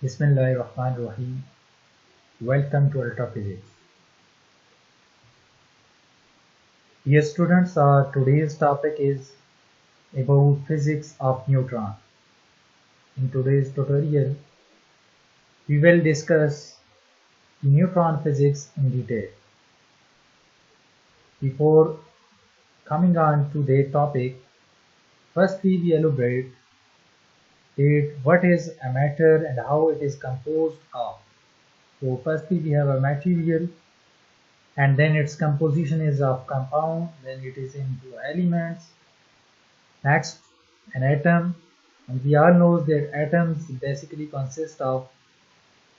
Bismillahirrahmanirrahim. Welcome to Ultra Physics. Yes, students, today's topic is about physics of neutron. In today's tutorial, we will discuss neutron physics in detail. Before coming on to the topic, firstly we elaborate what is a matter and how it is composed of. So firstly we have a material, and then its composition is of compound, then it is into elements. Next, an atom, and we all know that atoms basically consist of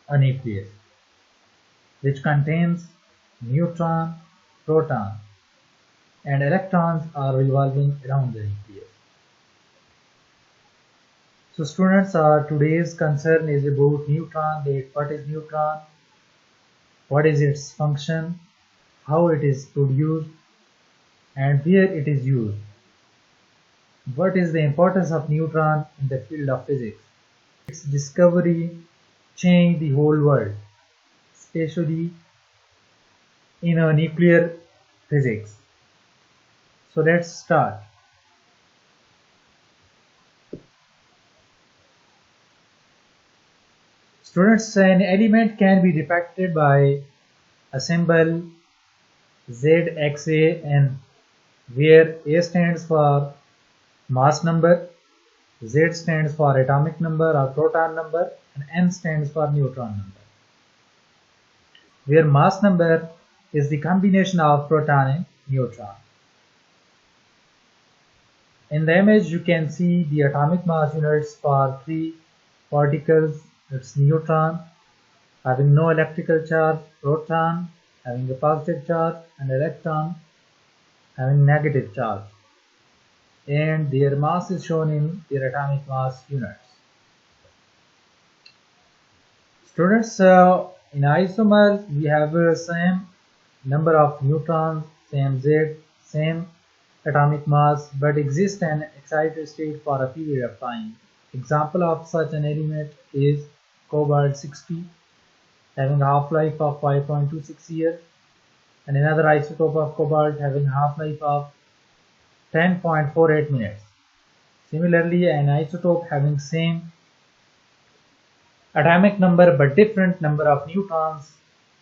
a nucleus which contains neutron, proton, and electrons are revolving around the nucleus. So students, today's concern is about neutron, that what is neutron, what is its function, how it is produced, and where it is used. What is the importance of neutron in the field of physics? Its discovery changed the whole world, especially in a nuclear physics. So let's start. Students, an element can be depicted by a symbol ZXAN, where A stands for mass number, Z stands for atomic number or proton number, and N stands for neutron number, where mass number is the combination of proton and neutron. In the image you can see the atomic mass units for three particles. It's neutron having no electrical charge, proton having a positive charge, and electron having negative charge, and their mass is shown in their atomic mass units. Students, in isomers we have the same number of neutrons, same Z, same atomic mass, but exist an excited state for a period of time. Example of such an element is cobalt-60, having a half-life of 5.26 years, and another isotope of cobalt having a half-life of 10.48 minutes. Similarly, an isotope having same atomic number but different number of neutrons,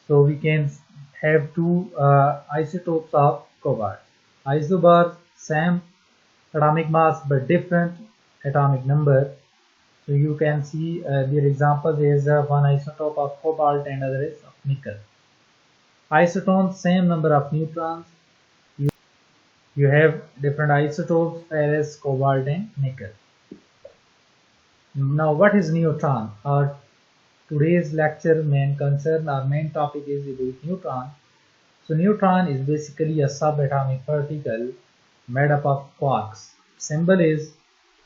so we can have two isotopes of cobalt. Isobars, same atomic mass but different atomic number. So you can see their examples is one isotope of cobalt and other is of nickel. Isotones, same number of neutrons. You have different isotopes, ferrous, cobalt and nickel. Now what is neutron? Our today's lecture main concern, our main topic is about neutron. So neutron is basically a subatomic particle made up of quarks. Symbol is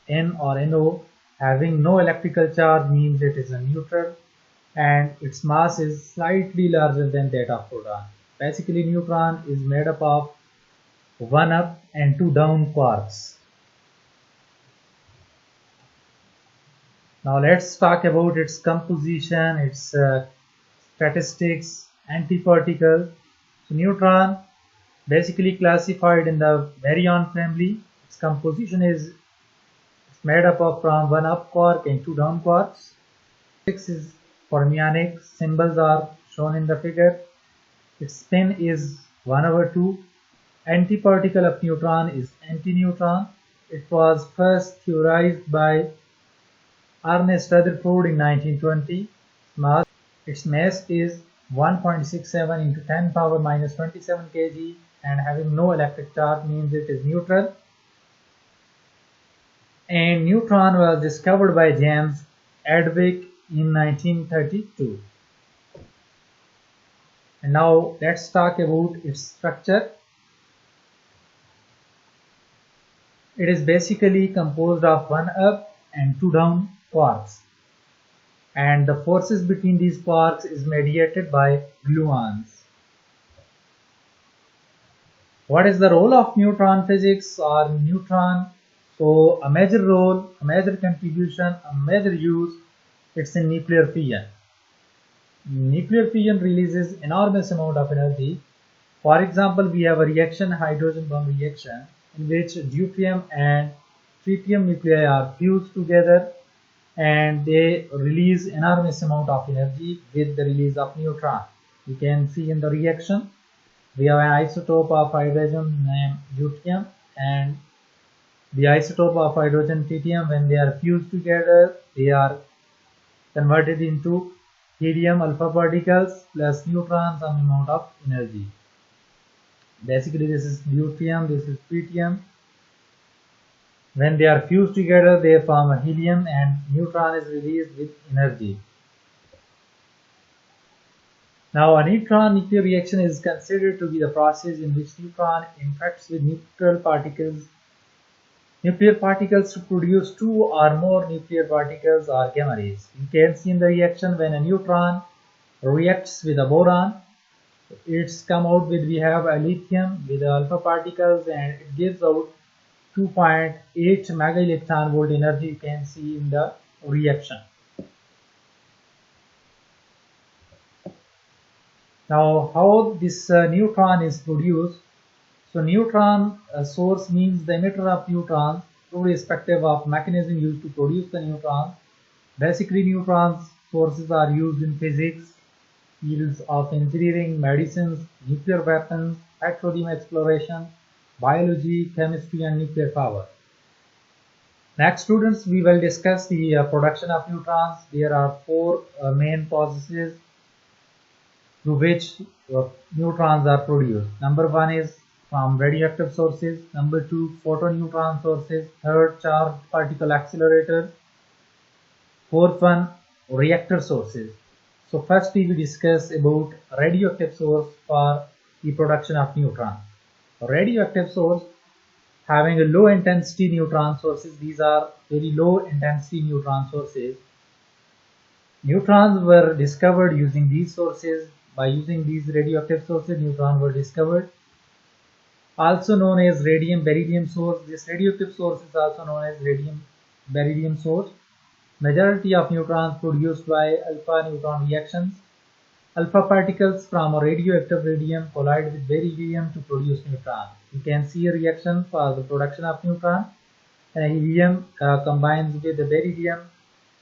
N or NO. Having no electrical charge means it is a neutral, and its mass is slightly larger than that of proton. Basically neutron is made up of 1 up and 2 down quarks. Now let's talk about its composition, its statistics, antiparticle. So neutron basically classified in the baryon family. Its composition is made up of from 1 up quark and 2 down quarks. 6 is fermionic. Symbols are shown in the figure. Its spin is 1/2. Antiparticle of neutron is antineutron. It was first theorized by Ernest Rutherford in 1920. Its mass is 1.67 into 10 power minus 27 kg, and having no electric charge means it is neutral. And neutron was discovered by James Chadwick in 1932. And now let's talk about its structure. It is basically composed of 1 up and 2 down quarks, and the forces between these quarks is mediated by gluons. What is the role of neutron physics or neutron? So a major role, a major contribution, a major use It's in nuclear fission. Nuclear fission releases enormous amount of energy. For example, we have a reaction, hydrogen bomb reaction, in which deuterium and tritium nuclei are fused together and they release enormous amount of energy with the release of neutron. You can see in the reaction, we have an isotope of hydrogen named deuterium and the isotope of hydrogen tritium. When they are fused together, they are converted into helium alpha particles plus neutron, some amount of energy. Basically, this is deuterium, this is tritium. When they are fused together, they form a helium and neutron is released with energy. Now, a neutron nuclear reaction is considered to be the process in which neutron interacts with neutral particles, nuclear particles, to produce two or more nuclear particles or gamma rays. You can see in the reaction when a neutron reacts with a boron, it's come out with, we have a lithium with alpha particles and it gives out 2.8 mega electron volt energy. You can see in the reaction. Now, how this neutron is produced? So, neutron source means the emitter of neutrons, irrespective of mechanism used to produce the neutrons. Basically, neutrons sources are used in physics, fields of engineering, medicines, nuclear weapons, petroleum exploration, biology, chemistry, and nuclear power. Next, students, we will discuss the production of neutrons. There are four main processes through which neutrons are produced. Number one is from radioactive sources. Number two, photoneutron sources. Third, charged particle accelerators. Fourth one, reactor sources. So first we will discuss about radioactive source for the production of neutron. Radioactive source having a low intensity neutron sources. These are very low intensity neutron sources. Neutrons were discovered using these sources. By using these radioactive sources, neutrons were discovered. Also known as radium beryllium source. This radioactive source is also known as radium beryllium source. Majority of neutrons produced by alpha neutron reactions. Alpha particles from a radioactive radium collide with beryllium to produce neutron. You can see a reaction for the production of neutron. Helium combines with the beryllium,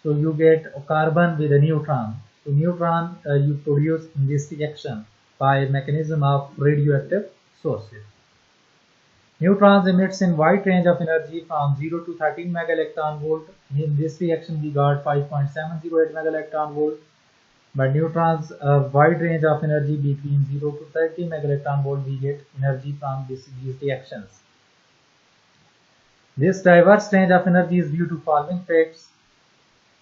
so you get a carbon with a neutron. So neutron you produce in this reaction by mechanism of radioactive sources. Neutrons emits in wide range of energy from 0 to 13 mega electron volt. In this reaction we got 5.708 mega electron volt. But neutrons wide range of energy between 0 to 30 mega electron volt, we get energy from these reactions. This diverse range of energy is due to following facts.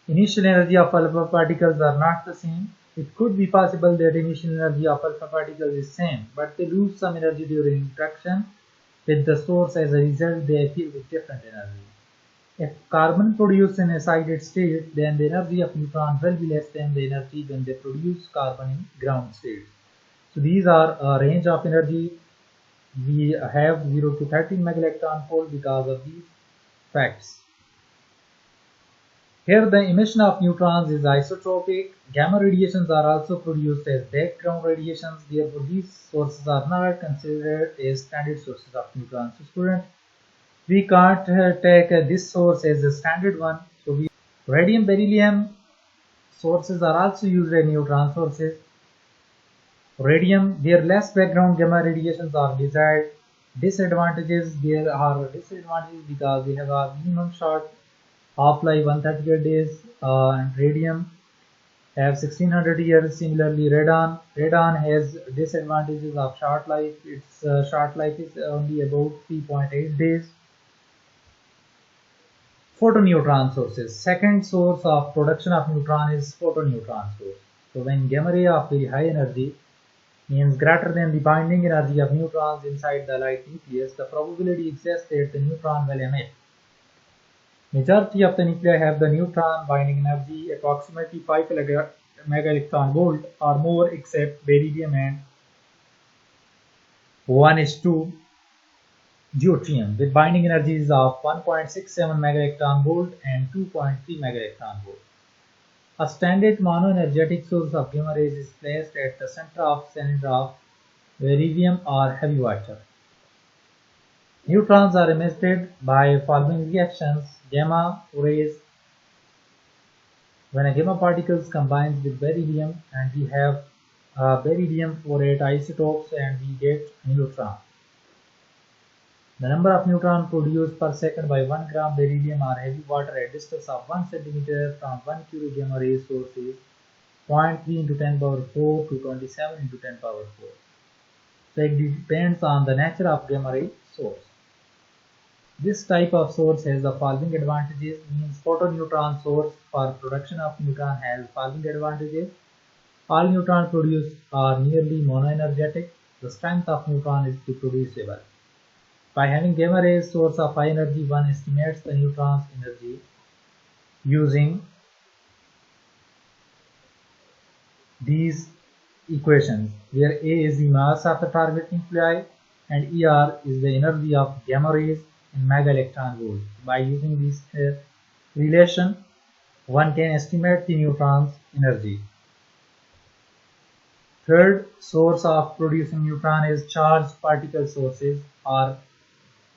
Initial energy of alpha particles are not the same. It could be possible that initial energy of alpha particles is same, but they lose some energy during interaction with the source. As a result, they appear with different energy. If carbon produced in a excited state, then the energy of neutron will be less than the energy when they produce carbon in ground state. So these are a range of energy. We have 0 to 13 mega electron volt because of these facts. Here the emission of neutrons is isotropic. Gamma radiations are also produced as background radiations. Therefore, these sources are not considered as standard sources of neutrons. So students, we can't take this source as a standard one. So radium beryllium sources are also used as neutron sources. Radium, where less background gamma radiations are desired. Disadvantages, there are disadvantages because we have a minimum short half-life 138 days, and radium have 1600 years. Similarly, radon has disadvantages of short life. Its short life is only about 3.8 days. Photoneutron sources. Second source of production of neutron is photoneutron source. So when gamma ray of very high energy means greater than the binding energy of neutrons inside the light nucleus, the probability exists that the neutron will emit. Majority of the nuclei have the neutron binding energy approximately 5 mega electron volt or more, except beryllium and 1s2 deuterium with binding energies of 1.67 mega electron volt and 2.3 mega electron volt. A standard monoenergetic source of gamma rays is placed at the center of cylinder of beryllium or heavy water. Neutrons are emitted by following reactions: gamma rays. When a gamma particle combines with beryllium, and we have beryllium 48 isotopes, and we get neutron. The number of neutrons produced per second by 1 gram beryllium or heavy water at distance of 1 centimeter from 1 curie gamma ray source is 0.3 into 10 power 4 to 27 into 10 power 4. So it depends on the nature of gamma ray source. This type of source has the following advantages. Means photoneutron source for production of neutron has following advantages. All neutrons produced are nearly monoenergetic. The strength of neutron is reproducible. By having gamma ray source of high energy, one estimates the neutron's energy using these equations, where A is the mass of the target nuclei and ER is the energy of gamma rays in mega electron volt. By using this relation, one can estimate the neutron's energy. Third source of producing neutron is charged particle sources, or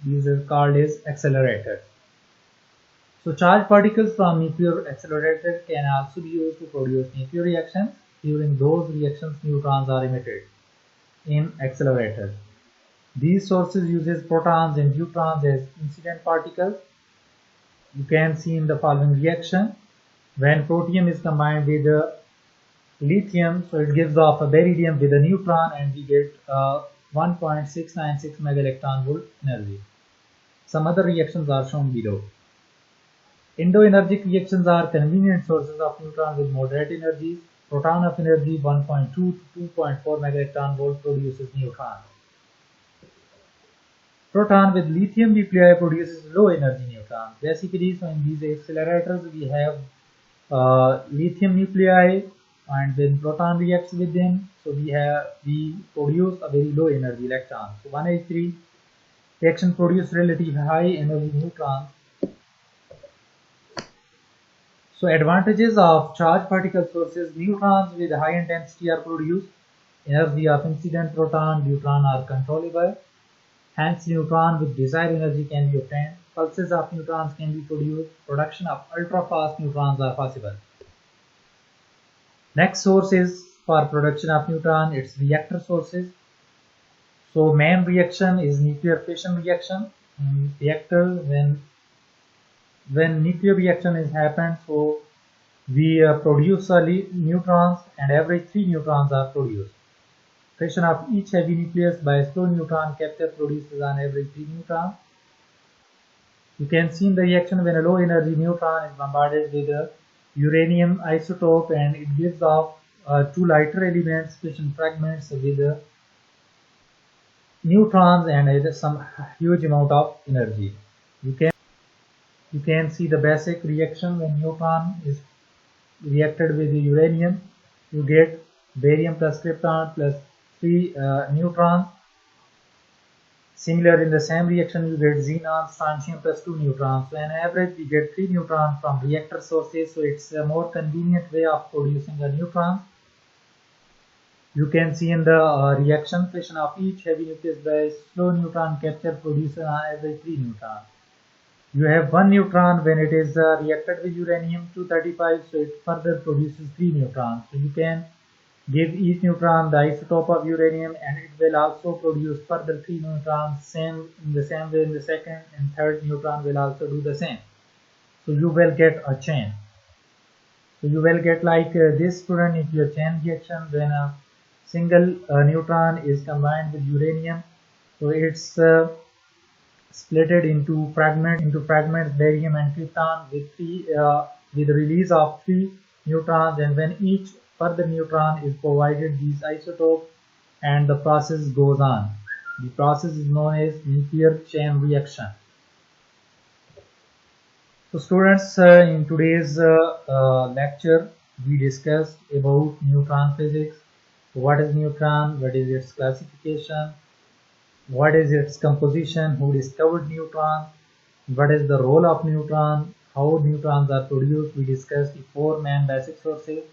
these are called as accelerators. So charged particles from nuclear accelerator can also be used to produce nuclear reactions. During those reactions, neutrons are emitted in accelerators. These sources uses protons and neutrons as incident particles. You can see in the following reaction. When protium is combined with lithium, so it gives off a beryllium with a neutron, and we get 1.696 megaelectron volt energy. Some other reactions are shown below. Endoenergic reactions are convenient sources of neutron with moderate energies. Proton of energy 1.2 to 2.4 megaelectron volt produces neutron. Proton with lithium nuclei produces low energy neutrons. Basically, so in these accelerators we have lithium nuclei, and when proton reacts with them, so we produce a very low energy electron. So 183 reaction produce relatively high energy neutrons. So advantages of charged particle sources: neutrons with high intensity are produced. Energy of incident proton, neutron are controllable. Hence, neutron with desired energy can be obtained. Pulses of neutrons can be produced. Production of ultra-fast neutrons are possible. Next source is for production of neutron, its reactor sources. So main reaction is nuclear fission reaction. Reactor, when nuclear reaction is happened, so we produce neutrons, and every 3 neutrons are produced. Fission of each heavy nucleus by slow neutron capture produces on every 3 neutrons. You can see in the reaction when a low energy neutron is bombarded with a uranium isotope, and it gives off 2 lighter elements, fission fragments with neutrons and some huge amount of energy. You can see the basic reaction. When neutron is reacted with uranium, you get barium plus krypton plus 3 neutrons. Similar, in the same reaction you get xenon, strontium plus 2 neutrons. So on average we get 3 neutrons from reactor sources, so it's a more convenient way of producing a neutron. You can see in the reaction, fission of each heavy nucleus by slow neutron capture produces on average 3 neutrons. You have 1 neutron when it is reacted with uranium-235, so it further produces 3 neutrons. So you can give each neutron the isotope of uranium, and it will also produce further 3 neutrons. In the same way, in the second and third neutron will also do the same. So you will get a chain. So you will get like this student, if your chain reaction, when a single neutron is combined with uranium, so it's splitted into fragments barium and krypton with release of 3 neutrons, and when each further neutron is provided these isotopes, and the process goes on. The process is known as nuclear chain reaction. So students, in today's lecture we discussed about neutron physics. What is neutron? What is its classification? What is its composition? Who discovered neutron? What is the role of neutron? how neutrons are produced. We discussed the four main basic sources.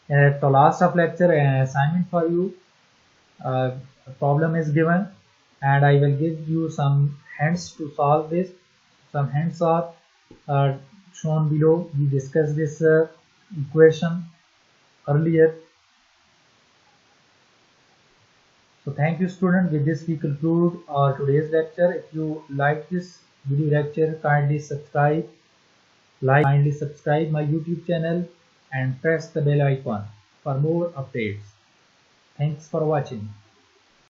At the last of lecture, an assignment for you. A problem is given, and I will give you some hints to solve this. Some hints are shown below. We discussed this equation earlier. So thank you, student. With this we conclude our today's lecture. If you like this video lecture, kindly subscribe my YouTube channel and press the bell icon for more updates. Thanks for watching.